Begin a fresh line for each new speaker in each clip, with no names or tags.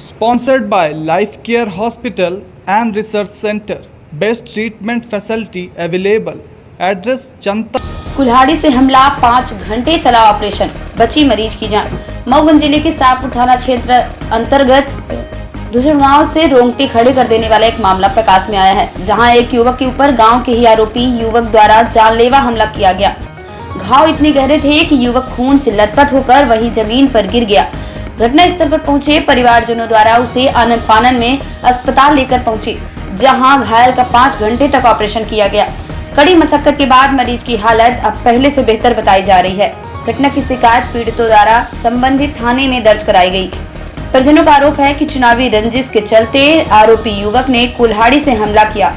Sponsored by Life Care Hospital and Research Center. Best treatment facility available. Address जनता।
कुल्हाड़ी से हमला, 5 घंटे चला ऑपरेशन, बची मरीज की जान। मऊगंज जिले के सापुर थाना क्षेत्र अंतर्गत दूसरे गांव से रोंगटे खड़े कर देने वाला एक मामला प्रकाश में आया है, जहां एक युवक के ऊपर गांव के ही आरोपी युवक द्वारा जानलेवा हमला किया गया। घाव इतने गहरे थे कि युवक खून से लथपथ होकर वहीं जमीन पर गिर गया। घटना स्थल पर पहुंचे परिवारजनों द्वारा उसे आनन फानन में अस्पताल लेकर पहुंचे, जहां घायल का 5 घंटे तक ऑपरेशन किया गया। कड़ी मशक्कत के बाद मरीज की हालत अब पहले से बेहतर बताई जा रही है। घटना की शिकायत पीड़ितों द्वारा संबंधित थाने में दर्ज कराई गई। परिजनों का आरोप है कि चुनावी रंजिश के चलते आरोपी युवक ने कुल्हाड़ी से हमला किया।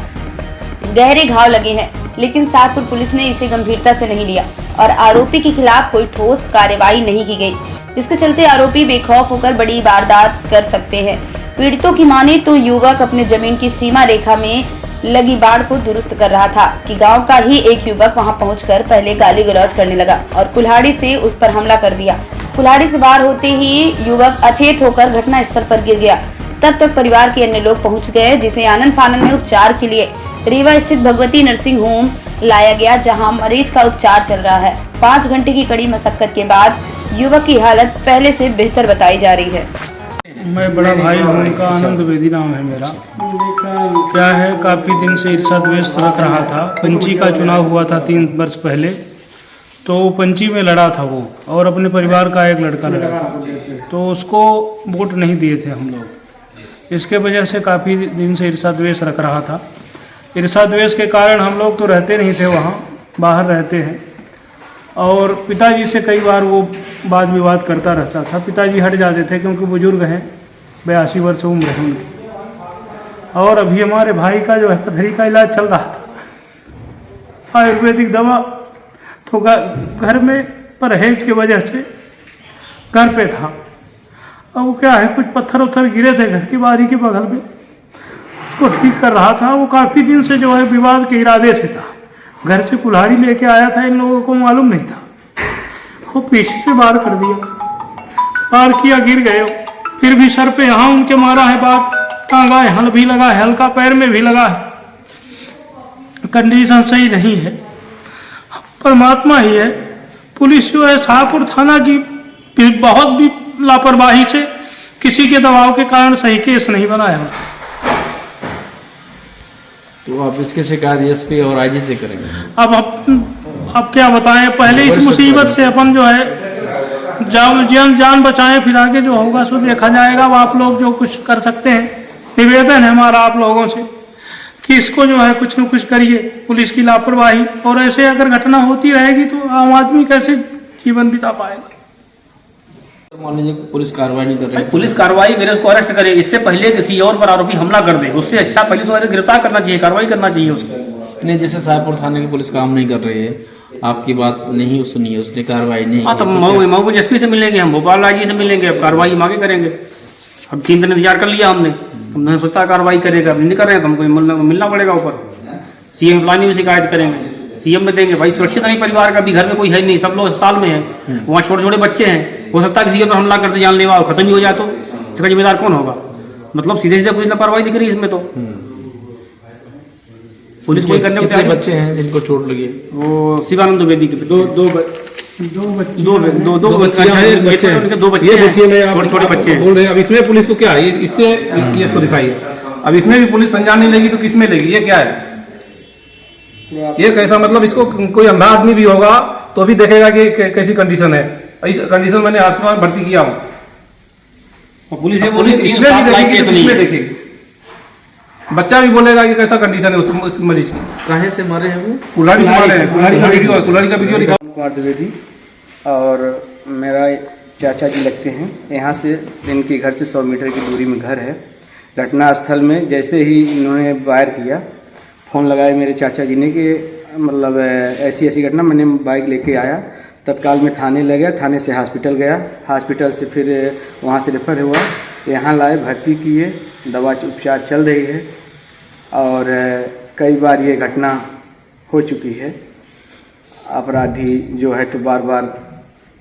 गहरे घाव लगे हैं, लेकिन सातपुर पुलिस ने इसे गंभीरता से नहीं लिया और आरोपी के खिलाफ कोई ठोस कार्रवाई नहीं की गई, जिसके चलते आरोपी बेखौफ होकर बड़ी वारदात कर सकते हैं। पीड़ितों की माने तो युवक अपने जमीन की सीमा रेखा में लगी बाड़ को दुरुस्त कर रहा था कि गांव का ही एक युवक वहां पहुंचकर पहले गाली गलौज करने लगा और कुल्हाड़ी से उस पर हमला कर दिया। कुल्हाड़ी से बाहर होते ही युवक अचेत होकर घटना स्थल पर गिर गया। तब तक परिवार के अन्य लोग पहुंच गए, जिसे आनन फानन में उपचार के लिए रीवा स्थित भगवती नर्सिंग होम लाया गया, जहां मरीज का उपचार चल रहा है। 5 घंटे की कड़ी मशक्कत के बाद युवक की हालत पहले से बेहतर बताई जा रही है।
मैं बड़ा भाई हूँ, उनका आनंद बेदी नाम है मेरा। क्या है, काफ़ी दिन से ईर्षा द्वेष रख रहा था। पंची का चुनाव हुआ था 3 वर्ष पहले, तो पंची में लड़ा था वो, और अपने परिवार का एक लड़का लड़ा था, तो उसको वोट नहीं दिए थे हम लोग। इसके वजह से काफ़ी दिन से ईर्षा द्वेष रख रहा था। ईर्षा द्वेष के कारण हम लोग तो रहते नहीं थे वहाँ, बाहर रहते हैं, और पिताजी से कई बार वो वाद विवाद करता रहता था। पिताजी हट जाते थे क्योंकि बुजुर्ग हैं, 82 वर्ष उम्र है उनकी। और अभी हमारे भाई का जो है पथरी का इलाज चल रहा था, आयुर्वेदिक दवा, तो घर में परहेज की वजह से घर पे था। अब वो क्या है, कुछ पत्थर उत्थर गिरे थे घर की बारी के बगल में, उसको ठीक कर रहा था। वो काफ़ी दिन से जो है विवाद के इरादे से था। घर से कुल्हाड़ी लेके आया था, इन लोगों को मालूम नहीं था। वो पीछे से वार कर दिया, वार किया, गिर गए। फिर भी सर पे यहाँ उनके मारा है बार, टांगा है, हल भी लगा है, हल्का पैर में भी लगा है। कंडीशन सही नहीं है। परमात्मा ही है। पुलिस जो है शाहपुर थाना की बहुत भी लापरवाही से किसी के दबाव के कारण सही केस नहीं बनाया होता।
तो आप इसके शिकायत एसपी और आईजी से करेंगे?
अब क्या बताएं, पहले इस मुसीबत से अपन जो है जान बचाएं, फिर आगे जो होगा सो देखा जाएगा। अब आप लोग जो कुछ कर सकते हैं, निवेदन है हमारा आप लोगों से कि इसको जो है कुछ न कुछ करिए। पुलिस की लापरवाही, और ऐसे अगर घटना होती रहेगी तो आम आदमी कैसे जीवन बिता पाएगा।
मान लीजिए पुलिस कार्रवाई नहीं कर रही,
पुलिस कार्रवाई करे, उसको अरेस्ट करे। इससे पहले किसी और पर आरोपी हमला कर दे, उससे अच्छा पहले उसको गिरफ्तार करना चाहिए, कार्रवाई करना चाहिए उसको।
नहीं, जैसे शाहपुर थाने की पुलिस काम नहीं कर रही है, आपकी बात नहीं सुनी है, उसने कार्रवाई नहीं।
हाँ, तो मऊ एसपी से मिलेंगे, हम भोपाल आईजी से मिलेंगे, अब कार्रवाई हम आगे करेंगे। अब 3 दिन इंतजार कर लिया हमने सोचा कार्रवाई करेगा, अब नहीं कर रहे हैं तो हमको मिलना पड़ेगा ऊपर। सीएम प्लानिंग में शिकायत करेंगे, सीएम में देंगे। भाई सुरक्षित नहीं परिवार का भी, घर में कोई है नहीं, सब लोग अस्पताल में है, वहाँ छोटे छोटे बच्चे हैं। हो सकता है किसी के ऊपर हमला करते जानलेवा और खत्म ही हो जाए, तो इसका जिम्मेदार कौन होगा? मतलब सीधे सीधे पुलिस लापरवाही दिख रही है इसमें। तो पुलिस कोई करने को
बच्चे हैं जिनको चोट लगी है?
वो शिवानंद द्विवेदी के दो बच्चे,
ये देखिए, मैं आप
छोटे बच्चे
बोल रहे हैं। अब इसमें पुलिस को क्या है, इससे इसको दिखाइए। अब इसमें भी पुलिस संज्ञान नहीं लेगी तो किसमें लेगी? ये क्या है, ये कैसा? मतलब इसको कोई अंधा आदमी भी होगा तो भी देखेगा कि कैसी कंडीशन है। इस कंडीशन मैंने अस्पताल भर्ती किया हूँ।
पुलिस
इसमें देखेगी, बच्चा भी बोलेगा कि कैसा कंडीशन है उस मरीज की।
कहाँ से मारे हैं वो?
कुल्हाड़ी से मारे हैं। कुल्हाड़ी का वीडियो दिखा।
कुमार द्विवेदी और मेरा चाचा जी लगते हैं। यहाँ से इनके घर से 100 मीटर की दूरी में घर है। घटना स्थल में जैसे ही इन्होंने वायर किया, फ़ोन लगाया मेरे चाचा जी ने कि मतलब ऐसी ऐसी घटना। मैंने बाइक लेके आया, तत्काल में थाने ले गया, थाने से हॉस्पिटल गया, हॉस्पिटल से फिर वहाँ से रेफर हुआ, यहाँ लाए, भर्ती किए, दवा उपचार चल रही है। और कई बार ये घटना हो चुकी है। अपराधी जो है तो बार बार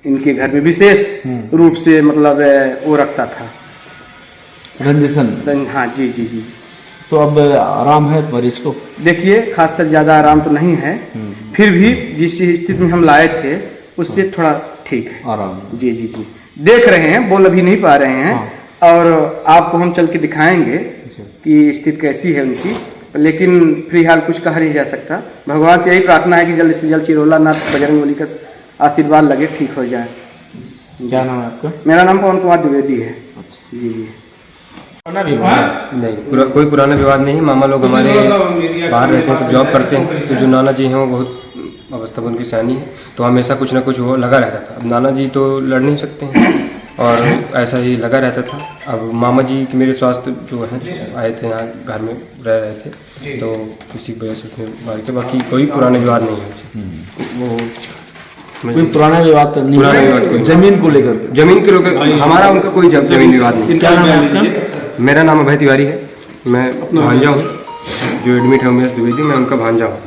इनके घर में विशेष रूप से मतलब वो रखता था।
रंजिशन।
हाँ जी जी जी।
तो अब आराम है मरीज को?
देखिए खासकर ज़्यादा आराम तो नहीं है, फिर भी जिस स्थिति में हम लाए थे उससे थोड़ा ठीक है
आराम।
जी जी जी। देख रहे हैं, बोल अभी नहीं पा रहे हैं। और आपको हम चल के दिखाएंगे कि स्थिति कैसी है उनकी, लेकिन फिलहाल कुछ कहा नहीं जा सकता। भगवान से यही प्रार्थना है कि जल्द से जल्द चिरोला नाथ बजरंगबली का आशीर्वाद लगे, ठीक हो जाए।
क्या नाम है आपका?
मेरा नाम पवन कुमार द्विवेदी है। जी जी।
नहीं, कोई पुराना विवाद नहीं है। मामा लोग हमारे बाहर रहते हैं, सब जॉब करते हैं। तो जो नाना जी हैं वो बहुत अवस्था में उनकी सयानी है, तो हमेशा कुछ ना कुछ वो लगा रहता था। अब नाना जी तो लड़ नहीं सकते हैं और ऐसा ही लगा रहता था। अब मामा जी के मेरे स्वास्थ्य जो है आए थे यहाँ घर में रह रहे थे, तो किसी वजह से उसने मार के, बाकी कोई पुराना विवाद नहीं है। वो
कोई पुराना विवाद तो नहीं?
पुराना विवाद कोई
जमीन को लेकर?
जमीन के लेकर हमारा उनका कोई जमीन विवाद नहीं।
क्या नाम है आपका?
मेरा नाम अभय तिवारी है, मैं भांजा हूँ। जो एडमिट है उमेश द्विवेदी, मैं उनका भांजा हूँ।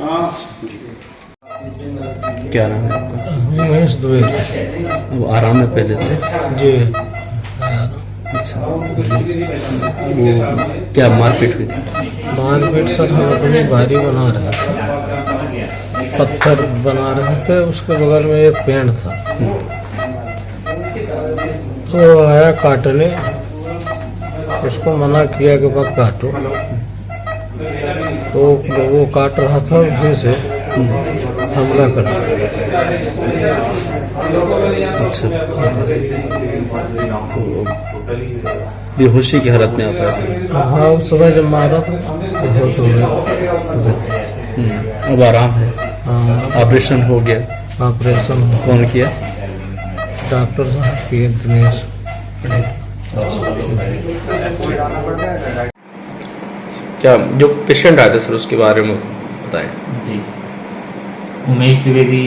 क्या नाम है आपका?
महेश द्विवेदी।
वो आराम है पहले से?
जी।
अच्छा, वो क्या मारपीट हुई थी?
मारपीट सर हम अपनी बारी बना रहे थे, पत्थर बना रहे थे, उसके बगल में एक पेड़ था, तो आया काटने, उसको मना किया कि मत काटो, तो वो काट रहा था, उसी से हमला कर दिया।
अच्छा, बेहोशी की हालत में आप आए थे?
हाँ, उस समय जब मारा बेहोश हो गया।
अब आराम है?
हाँ,
ऑपरेशन हो गया?
ऑपरेशन हो,
कौन किया?
डॉक्टर साहब किए, दिनेश।
क्या जो पेशेंट आया था सर उसके बारे में बताएं।
जी, उमेश द्विवेदी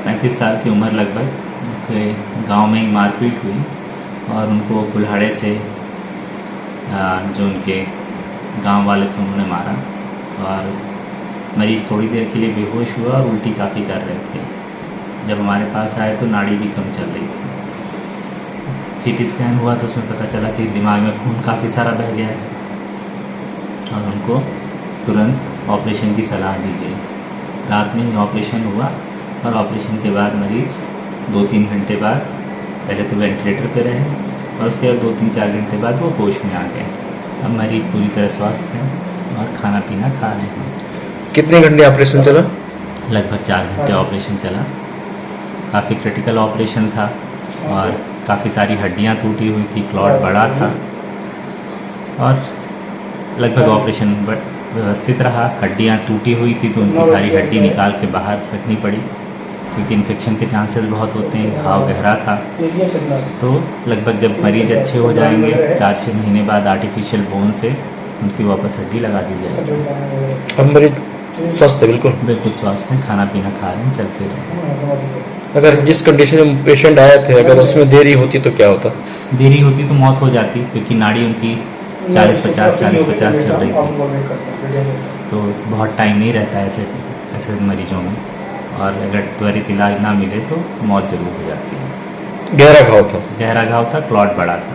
35 साल की उम्र लगभग, उनके गांव में ही मारपीट हुई और उनको कुल्हाड़े से जो उनके गांव वाले थे उन्होंने मारा और मरीज़ थोड़ी देर के लिए बेहोश हुआ और उल्टी काफ़ी कर रहे थे। जब हमारे पास आए तो नाड़ी भी कम चल रही थी। सीटी स्कैन हुआ तो उसमें पता चला कि दिमाग में खून काफ़ी सारा बह गया है और उनको तुरंत ऑपरेशन की सलाह दी गई। रात में ही ऑपरेशन हुआ और ऑपरेशन के बाद मरीज़ 2-3 घंटे बाद पहले तो वेंटिलेटर पे रहे और उसके बाद 2-3-4 घंटे बाद वो होश में आ गए। अब मरीज़ पूरी तरह स्वस्थ हैं और खाना पीना खा रहे हैं।
कितने घंटे ऑपरेशन चला?
लगभग 4 घंटे ऑपरेशन चला। काफ़ी क्रिटिकल ऑपरेशन था और काफ़ी सारी हड्डियां टूटी हुई थी, क्लॉट बड़ा था और लगभग ऑपरेशन व्यवस्थित रहा। हड्डियां टूटी हुई थी तो उनकी सारी हड्डी निकाल के बाहर रखनी पड़ी क्योंकि इन्फेक्शन के चांसेस बहुत होते हैं। घाव गहरा था तो लगभग जब मरीज़ अच्छे हो जाएंगे 4-6 महीने बाद आर्टिफिशियल बोन से उनकी वापस हड्डी लगा दी जाएगी।
अब मरीज स्वस्थ है? बिल्कुल
बिल्कुल स्वस्थ हैं, खाना पीना खा रहे हैं, चलते रहे हैं।
अगर जिस कंडीशन में पेशेंट आए थे अगर उसमें देरी होती तो क्या होता?
देरी होती तो मौत हो जाती क्योंकि नाड़ी उनकी 40-50 चल रही थी, तो बहुत टाइम नहीं रहता ऐसे मरीजों में और अगर त्वरित इलाज ना मिले तो मौत जरूर हो जाती है।
गहरा घाव था?
गहरा घाव था, क्लॉट बड़ा था।